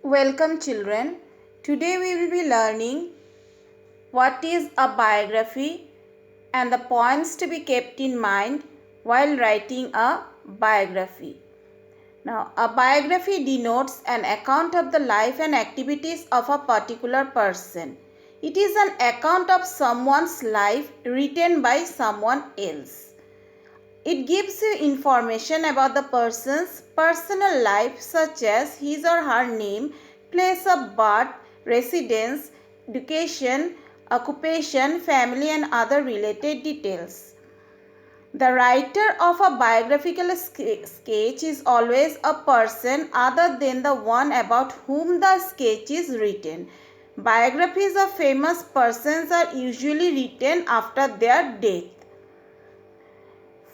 Welcome children. Today we will be learning what is a biography and the points to be kept in mind while writing a biography. Now, a biography denotes an account of the life and activities of a particular person. It is an account of someone's life written by someone else. It gives you information about the person's personal life such as his or her name, place of birth, residence, education, occupation, family and other related details. The writer of a biographical sketch is always a person other than the one about whom the sketch is written. Biographies of famous persons are usually written after their death.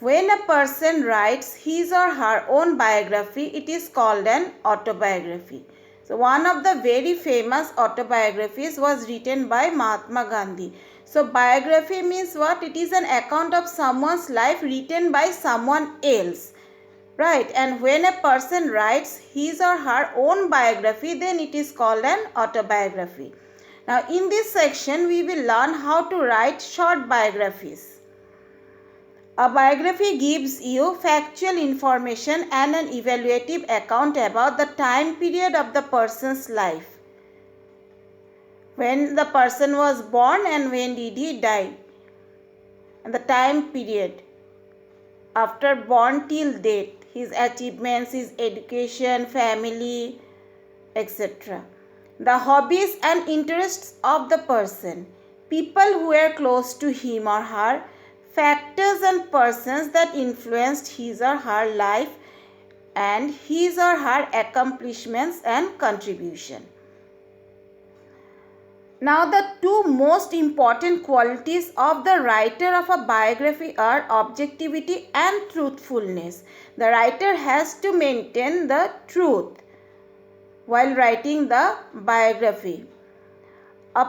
When a person writes his or her own biography, it is called an autobiography. So, one of the very famous autobiographies was written by Mahatma Gandhi. So, biography means what? It is an account of someone's life written by someone else. Right? And when a person writes his or her own biography, then it is called an autobiography. Now, in this section, we will learn how to write short biographies. A biography gives you factual information and an evaluative account about the time period of the person's life. When the person was born and when did he die. And the time period after born till death, his achievements, his education, family, etc. The hobbies and interests of the person, people who were close to him or her, factors and persons that influenced his or her life and his or her accomplishments and contribution. Now, the two most important qualities of the writer of a biography are objectivity and truthfulness. The writer has to maintain the truth while writing the biography. A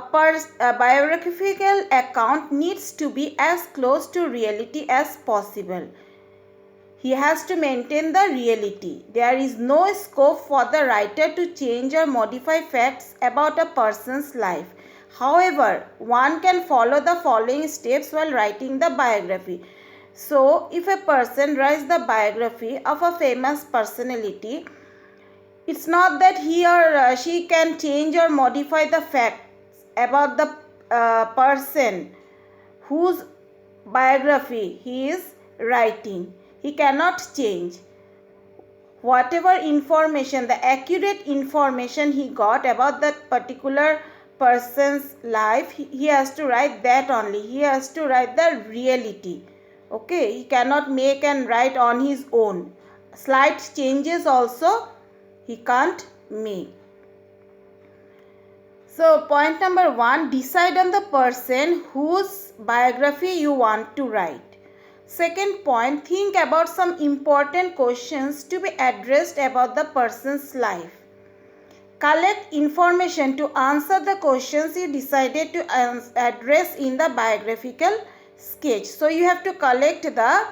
biographical account needs to be as close to reality as possible. He has to maintain the reality. There is no scope for the writer to change or modify facts about a person's life. However, one can follow the following steps while writing the biography. So, if a person writes the biography of a famous personality, it's not that he or she can change or modify the facts about the person whose biography he is writing. He cannot change. Whatever information, the accurate information he got about that particular person's life, he has to write that only. He has to write the reality. Okay, he cannot make and write on his own. Slight changes also he can't make. So, point number 1, decide on the person whose biography you want to write. Second point, think about some important questions to be addressed about the person's life. Collect information to answer the questions you decided to address in the biographical sketch. So, you have to collect the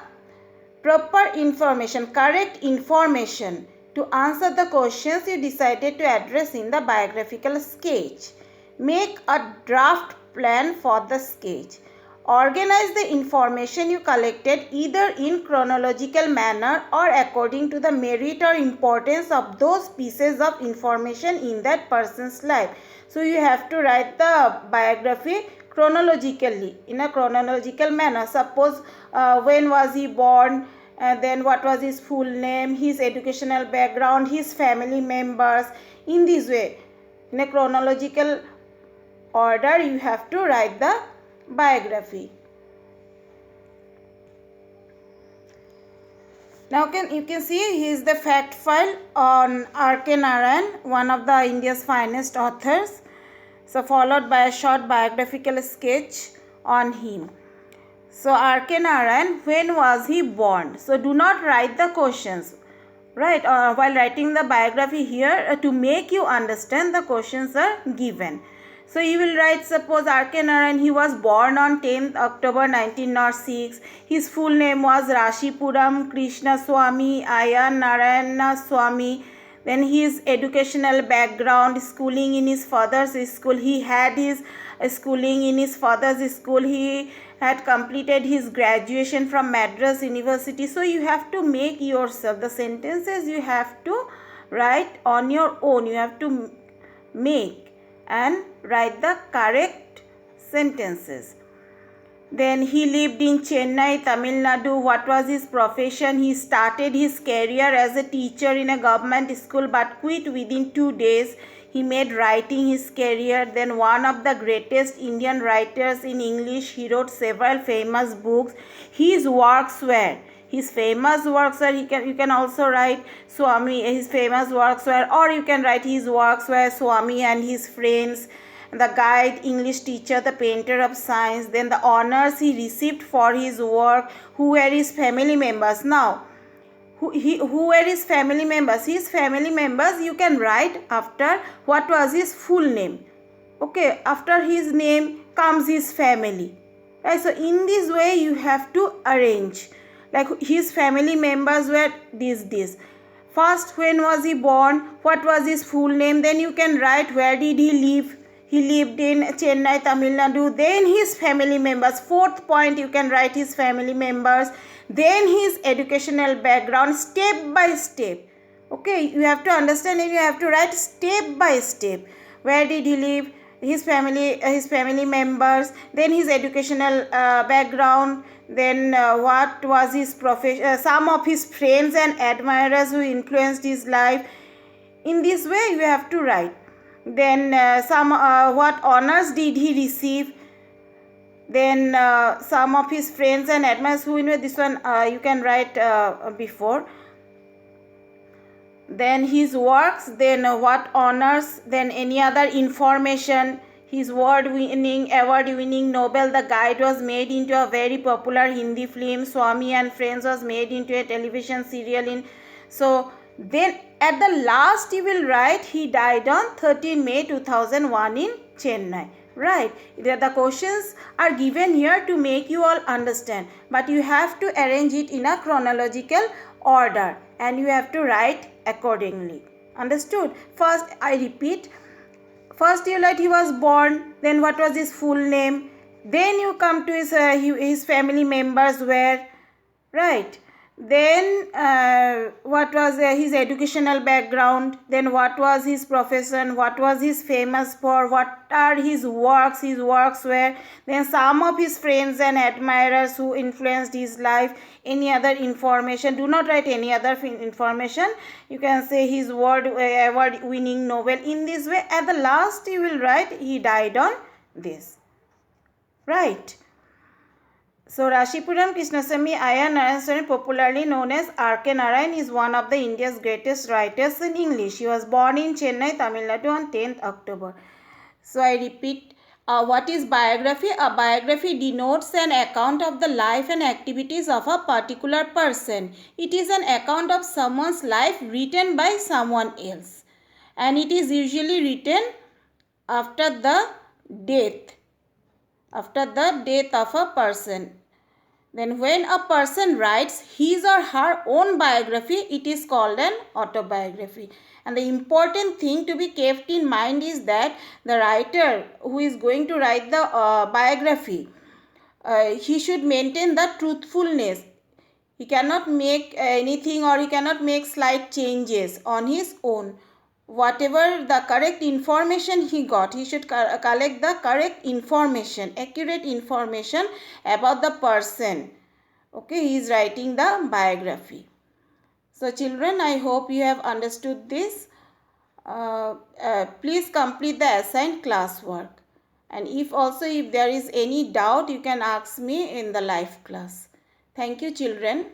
proper information, correct information to answer the questions you decided to address in the biographical sketch. Make a draft plan for the sketch. Organize the information you collected either in chronological manner or according to the merit or importance of those pieces of information in that person's life. So, you have to write the biography chronologically, in a chronological manner. Suppose when was he born, and then what was his full name, his educational background, his family members. In this way, in a chronological order, you have to write the biography. Now you can see he is the fact file on R.K. Narayan, one of the India's finest authors. So, followed by a short biographical sketch on him. So, R.K. Narayan, when was he born? So, do not write the questions, right? While writing the biography here, to make you understand, the questions are given. So, you will write, suppose R.K. Narayan, he was born on 10th October 1906. His full name was Rashipuram Krishna Swamy Iyer Narayana Swamy. Then his educational background, schooling in his father's school. He had his schooling in his father's school. He had completed his graduation from Madras University. So you have to make yourself the sentences, you have to write on your own. You have to make and write the correct sentences. Then he lived in Chennai, Tamil Nadu. What was his profession? He started his career as a teacher in a government school but quit within 2 days. He made writing his career. Then one of the greatest Indian writers in English. He wrote several famous books. His famous works were, you can also write Swami, his famous works were, or you can write his works were Swami and his friends, the guide, English teacher, the painter of science. Then the honors he received for his work. Who were his family members? Now, who were his family members? His family members you can write after what was his full name. Okay, after his name comes his family. Right, so in this way you have to arrange. Like his family members were this. First, when was he born? What was his full name? Then you can write where did he live. He lived in Chennai, Tamil Nadu. Then his family members. Fourth point, you can write his family members. Then his educational background, step by step. Okay, you have to understand and you have to write step by step. Where did he live? His family members. Then his educational background. Then what was his profession? Some of his friends and admirers who influenced his life. In this way, you have to write. Then what honors did he receive? Then some of his friends and admirers who this one you can write before. Then his works, then what honors, then any other information. His award-winning novel The Guide was made into a very popular Hindi film. Swami and Friends was made into a television serial. So then at the last you will write he died on 13 May 2001 in Chennai. Right, the questions are given here to make you all understand, but you have to arrange it in a chronological order and you have to write accordingly. Understood? First, I repeat. First you write he was born, then what was his full name, then you come to his family members were, right. Then what was his educational background, then what was his profession, what was his famous for, what are his works were, then some of his friends and admirers who influenced his life, any other information. Do not write any other information. You can say his award-winning novel. In this way, at the last you will write he died on this. Right. So Rashipuram Krishnaswamy Iyer Narayan Swamy, popularly known as R.K. Narayan, is one of the India's greatest writers in English. He was born in Chennai, Tamil Nadu on 10th October. So I repeat, what is biography? A biography denotes an account of the life and activities of a particular person. It is an account of someone's life written by someone else. And it is usually written after the death of a person. Then when a person writes his or her own biography, it is called an autobiography. And the important thing to be kept in mind is that the writer who is going to write the biography, he should maintain the truthfulness. He cannot make anything or he cannot make slight changes on his own. Whatever the correct information he got, he should collect the correct information, accurate information about the person. Okay, he is writing the biography. So children, I hope you have understood this. Please complete the assigned classwork. And if there is any doubt, you can ask me in the live class. Thank you children.